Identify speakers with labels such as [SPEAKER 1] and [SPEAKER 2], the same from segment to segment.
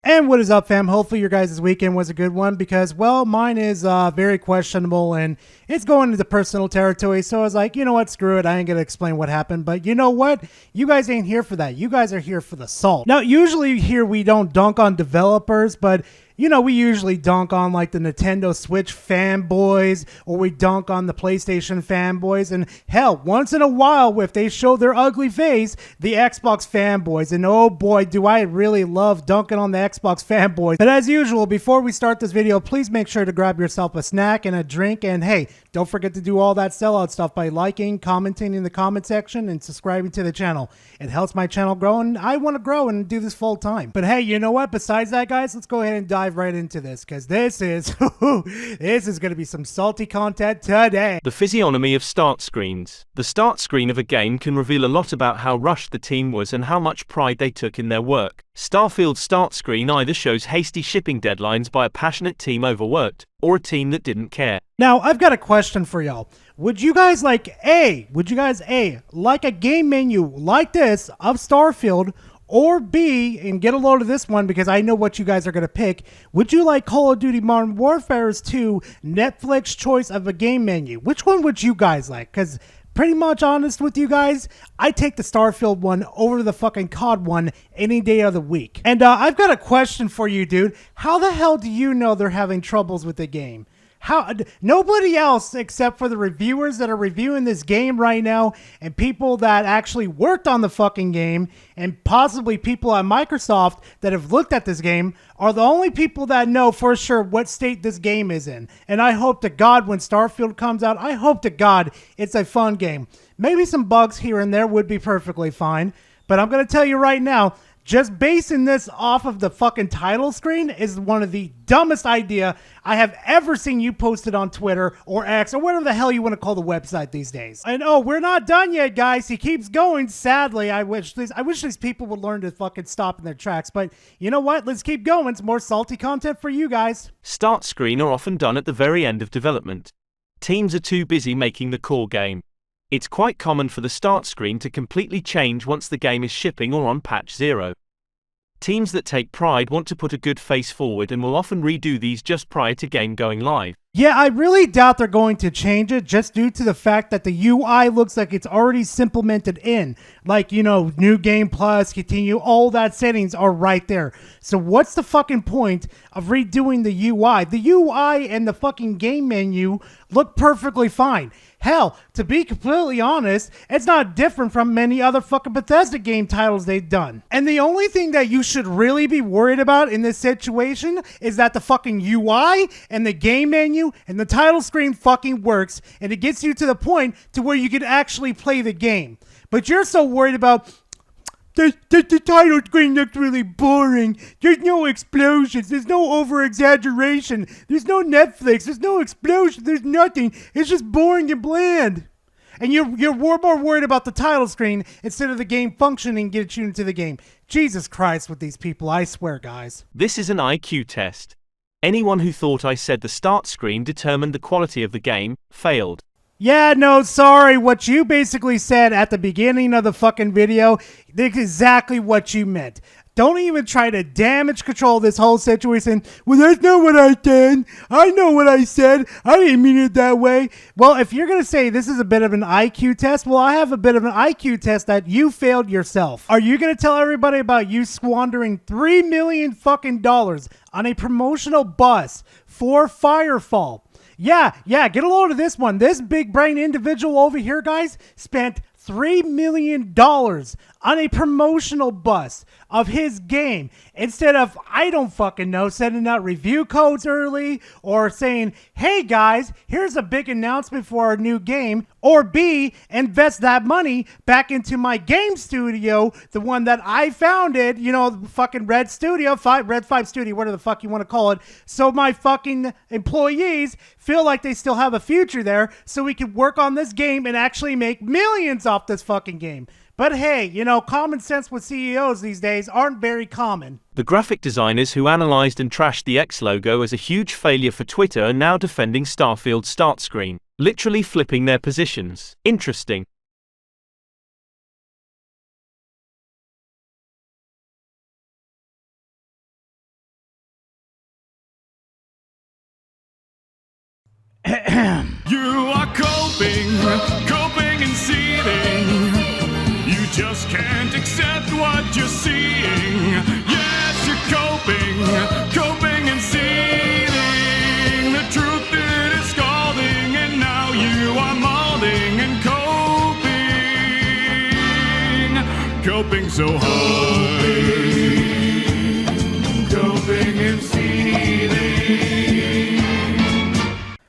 [SPEAKER 1] And what is up, fam? Hopefully your guys' weekend was a good one because, well, mine is very questionable and it's going into personal territory. So I was like, you know what? Screw it. I ain't going to explain what happened. But you know what? You guys ain't here for that. You guys are here for the salt. Now, usually here we don't dunk on developers, but you know, we usually dunk on like the Nintendo Switch fanboys, or we dunk on the PlayStation fanboys, and hell, once in a while, if they show their ugly face, the Xbox fanboys. And oh boy, do I really love dunking on the Xbox fanboys. But as usual, before we start this video, please make sure to grab yourself a snack and a drink. And hey, don't forget to do all that sellout stuff by liking, commenting in the comment section, and subscribing to the channel. It helps my channel grow, and I want to grow and do this full time. But hey, you know what? Besides that, guys, let's go ahead and dive right into this, because this is going to be some salty content today.
[SPEAKER 2] The physiognomy of start screens. The start screen of a game can reveal a lot about how rushed the team was and how much pride they took in their work. Starfield's start screen either shows hasty shipping deadlines by a passionate team overworked, or a team that didn't care.
[SPEAKER 1] Now, I've got a question for y'all. Would you guys like a game menu like this of Starfield, or B, and get a load of this one because I know what you guys are going to pick, would you like Call of Duty Modern Warfare 2 Netflix choice of a game menu? Which one would you guys like? Because pretty much honest with you guys, I take the Starfield one over the fucking COD one any day of the week. And I've got a question for you, dude. How the hell do you know they're having troubles with the game? How nobody else except for the reviewers that are reviewing this game right now, and people that actually worked on the fucking game, and possibly people at Microsoft that have looked at this game, are the only people that know for sure what state this game is in. And I hope to God when Starfield comes out, I hope to God it's a fun game. Maybe some bugs here and there would be perfectly fine, but I'm going to tell you right now, just basing this off of the fucking title screen is one of the dumbest idea I have ever seen you posted on Twitter or X or whatever the hell you want to call the website these days. And oh, we're not done yet, guys. He keeps going. Sadly, I wish these people would learn to fucking stop in their tracks. But you know what? Let's keep going. It's more salty content for you guys.
[SPEAKER 2] Start screen are often done at the very end of development. Teams are too busy making the core game. It's quite common for the start screen to completely change once the game is shipping or on patch 0. Teams that take pride want to put a good face forward and will often redo these just prior to game going live.
[SPEAKER 1] Yeah, I really doubt they're going to change it just due to the fact that the UI looks like it's already implemented in. Like, you know, new game plus, continue, all that settings are right there. So what's the fucking point of redoing the UI? The UI and the fucking game menu look perfectly fine. Hell, to be completely honest, it's not different from many other fucking Bethesda game titles they've done. And the only thing that you should really be worried about in this situation is that the fucking UI and the game menu and the title screen fucking works, and it gets you to the point to where you can actually play the game. But you're so worried about the title screen looks really boring. There's no explosions. There's no over-exaggeration. There's no Netflix. There's no explosion. There's nothing. It's just boring and bland. And you're more worried about the title screen instead of the game functioning and get you into the game. Jesus Christ with these people, I swear, guys.
[SPEAKER 2] This is an IQ test. Anyone who thought I said the start screen determined the quality of the game failed.
[SPEAKER 1] Yeah, no, sorry. What you basically said at the beginning of the fucking video is exactly what you meant. Don't even try to damage control this whole situation. Well, that's not what I said. I know what I said. I didn't mean it that way. Well, if you're going to say this is a bit of an IQ test, well, I have a bit of an IQ test that you failed yourself. Are you going to tell everybody about you squandering $3 million fucking dollars on a promotional bus for Firefall? Yeah, get a load of this one. This big brain individual over here, guys, spent $3 million on a promotional bus of his game instead of, I don't fucking know, sending out review codes early or saying, hey guys, here's a big announcement for our new game, or B, invest that money back into my game studio, the one that I founded, you know, the fucking Red Studio, Red 5 Studio, whatever the fuck you want to call it, so my fucking employees feel like they still have a future there so we can work on this game and actually make millions off this fucking game. But hey, you know, common sense with CEOs these days aren't very common.
[SPEAKER 2] The graphic designers who analyzed and trashed the X logo as a huge failure for Twitter are now defending Starfield's start screen, literally flipping their positions. Interesting.
[SPEAKER 3] You are coping and seething. You just can't accept what you're seeing. Yes, you're coping and seething. The truth it is scalding, and now you are molding and coping so hard. Coping and seething.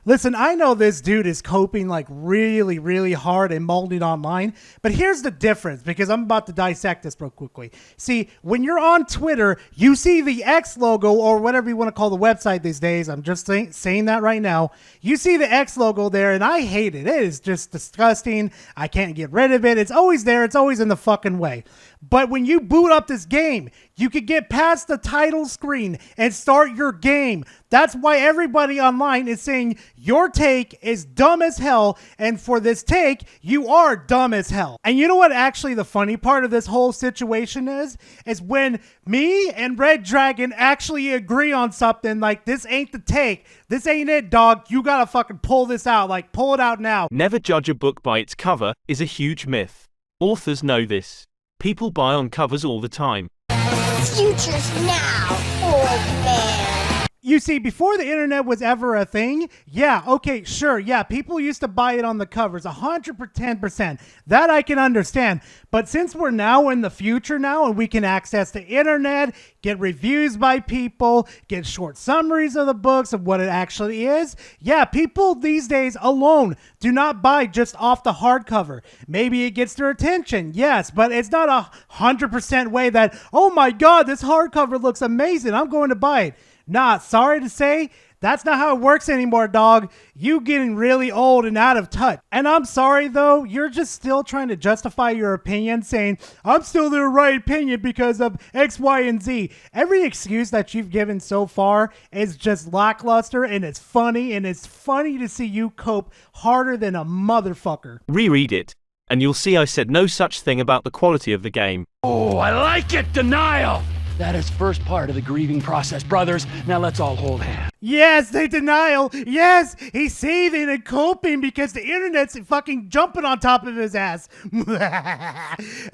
[SPEAKER 1] Listen, I know this dude is coping like really, really hard and molding online, but here's the difference, because I'm about to dissect this real quickly. See, when you're on Twitter, you see the X logo, or whatever you want to call the website these days. I'm just saying that right now. You see the X logo there, and I hate it. It is just disgusting. I can't get rid of it. It's always there. It's always in the fucking way. But when you boot up this game, you can get past the title screen and start your game. That's why everybody online is saying your take is dumb as hell, and for this take, you are dumb as hell. And you know what actually the funny part of this whole situation is when me and Red Dragon actually agree on something like, this ain't the take, this ain't it, dog, you gotta fucking pull this out, like pull it out now.
[SPEAKER 2] Never judge a book by its cover is a huge myth. Authors know this. People buy on covers all the time.
[SPEAKER 4] Future's now, old man.
[SPEAKER 1] You see, before the internet was ever a thing, yeah, okay, sure, yeah, people used to buy it on the covers, 110%. That I can understand. But since we're now in the future now, and we can access the internet, get reviews by people, get short summaries of the books of what it actually is, yeah, people these days alone do not buy just off the hardcover. Maybe it gets their attention, yes, but it's not 100% way that, oh my god, this hardcover looks amazing, I'm going to buy it. Nah, sorry to say, that's not how it works anymore, dog. You getting really old and out of touch. And I'm sorry, though, you're just still trying to justify your opinion, saying, I'm still the right opinion because of X, Y, and Z. Every excuse that you've given so far is just lackluster, and it's funny to see you cope harder than a motherfucker.
[SPEAKER 2] Reread it, and you'll see I said no such thing about the quality of the game.
[SPEAKER 5] Oh, I like it! Denial! That is first part of the grieving process, brothers. Now let's all hold hands.
[SPEAKER 1] Yes, the denial. Yes, he's seething and coping because the internet's fucking jumping on top of his ass.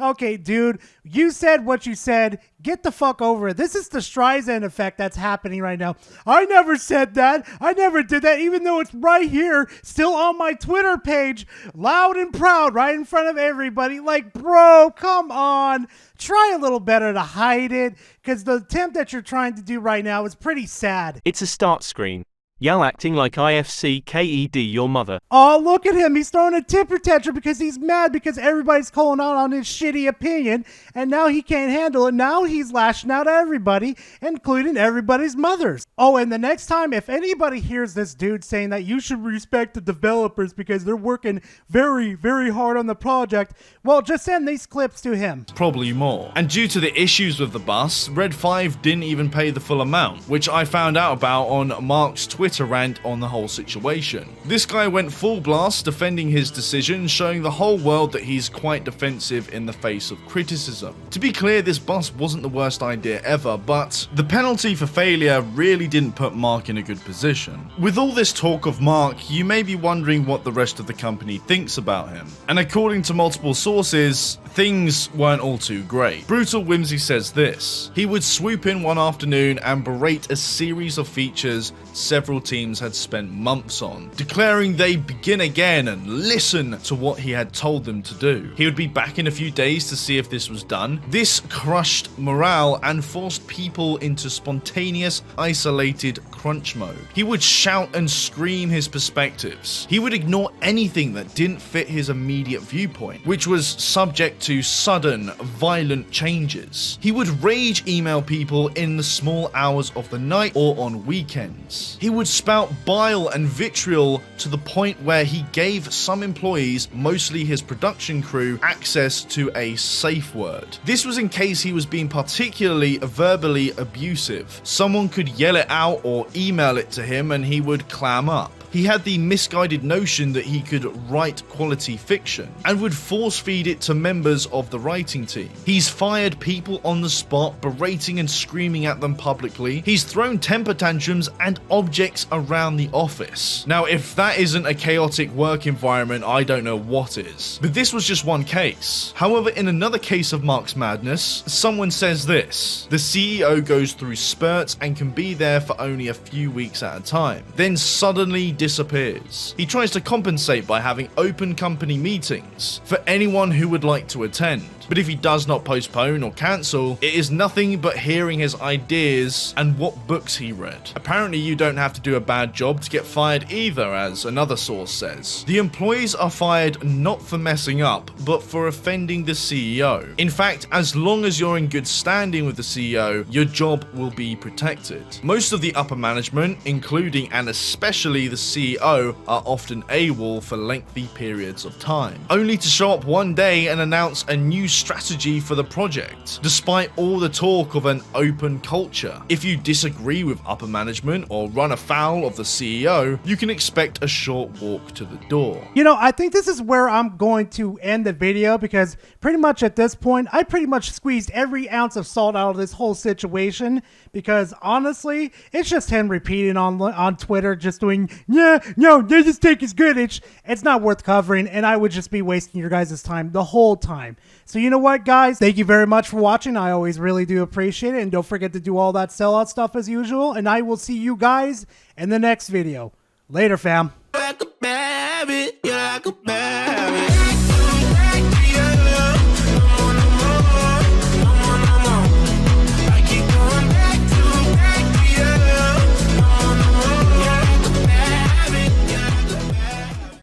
[SPEAKER 1] Okay, dude, you said what you said. Get the fuck over it. This is the Streisand effect that's happening right now. I never said that. I never did that, even though it's right here, still on my Twitter page, loud and proud, right in front of everybody. Like, bro, come on. Try a little better to hide it, because the attempt that you're trying to do right now is pretty sad.
[SPEAKER 2] It's a start screen. Yell acting like IFCKED your mother.
[SPEAKER 1] Oh, look at him. He's throwing a temper tantrum because he's mad because everybody's calling out on his shitty opinion, and now he can't handle it. Now he's lashing out at everybody, including everybody's mothers. Oh, and the next time, if anybody hears this dude saying that you should respect the developers because they're working very, very hard on the project, well, just send these clips to him.
[SPEAKER 6] Probably more. And due to the issues with the bus, Red 5 didn't even pay the full amount, which I found out about on Mark's Twitter rant on the whole situation. This guy went full blast defending his decision, showing the whole world that he's quite defensive in the face of criticism. To be clear, this bus wasn't the worst idea ever, but the penalty for failure really didn't put Mark in a good position. With all this talk of Mark, you may be wondering what the rest of the company thinks about him. And according to multiple sources, things weren't all too great. Brutal Whimsy says this: he would swoop in one afternoon and berate a series of features several teams had spent months on, declaring they'd begin again and listen to what he had told them to do. He would be back in a few days to see if this was done. This crushed morale and forced people into spontaneous, isolated crunch mode. He would shout and scream his perspectives. He would ignore anything that didn't fit his immediate viewpoint, which was subject to sudden, violent changes. He would rage email people in the small hours of the night or on weekends. He would spout bile and vitriol to the point where he gave some employees, mostly his production crew, access to a safe word. This was in case he was being particularly verbally abusive. Someone could yell it out or email it to him and he would clam up. He had the misguided notion that he could write quality fiction and would force feed it to members of the writing team. He's fired people on the spot, berating and screaming at them publicly. He's thrown temper tantrums and objects around the office. Now, if that isn't a chaotic work environment, I don't know what is. But this was just one case. However, in another case of Mark's madness, someone says this: the CEO goes through spurts and can be there for only a few weeks at a time, then suddenly disappears. He tries to compensate by having open company meetings for anyone who would like to attend. But if he does not postpone or cancel, it is nothing but hearing his ideas and what books he read. Apparently you don't have to do a bad job to get fired either, as another source says. The employees are fired not for messing up, but for offending the CEO. In fact, as long as you're in good standing with the CEO, your job will be protected. Most of the upper management, including and especially the CEO, are often AWOL for lengthy periods of time, only to show up one day and announce a new strategy for the project, despite all the talk of an open culture. If you disagree with upper management or run afoul of the CEO, you can expect a short walk to the door.
[SPEAKER 1] You know, I think this is where I'm going to end the video, because pretty much at this point, I pretty much squeezed every ounce of salt out of this whole situation, because honestly, it's just him repeating on Twitter, just doing, yeah, no, this take is good. It's not worth covering, and I would just be wasting your guys' time the whole time. So you know what, guys? Thank you very much for watching. I always really do appreciate it, and don't forget to do all that sellout stuff as usual, and I will see you guys in the next video. Later, fam.
[SPEAKER 7] Like a baby, you're like a baby.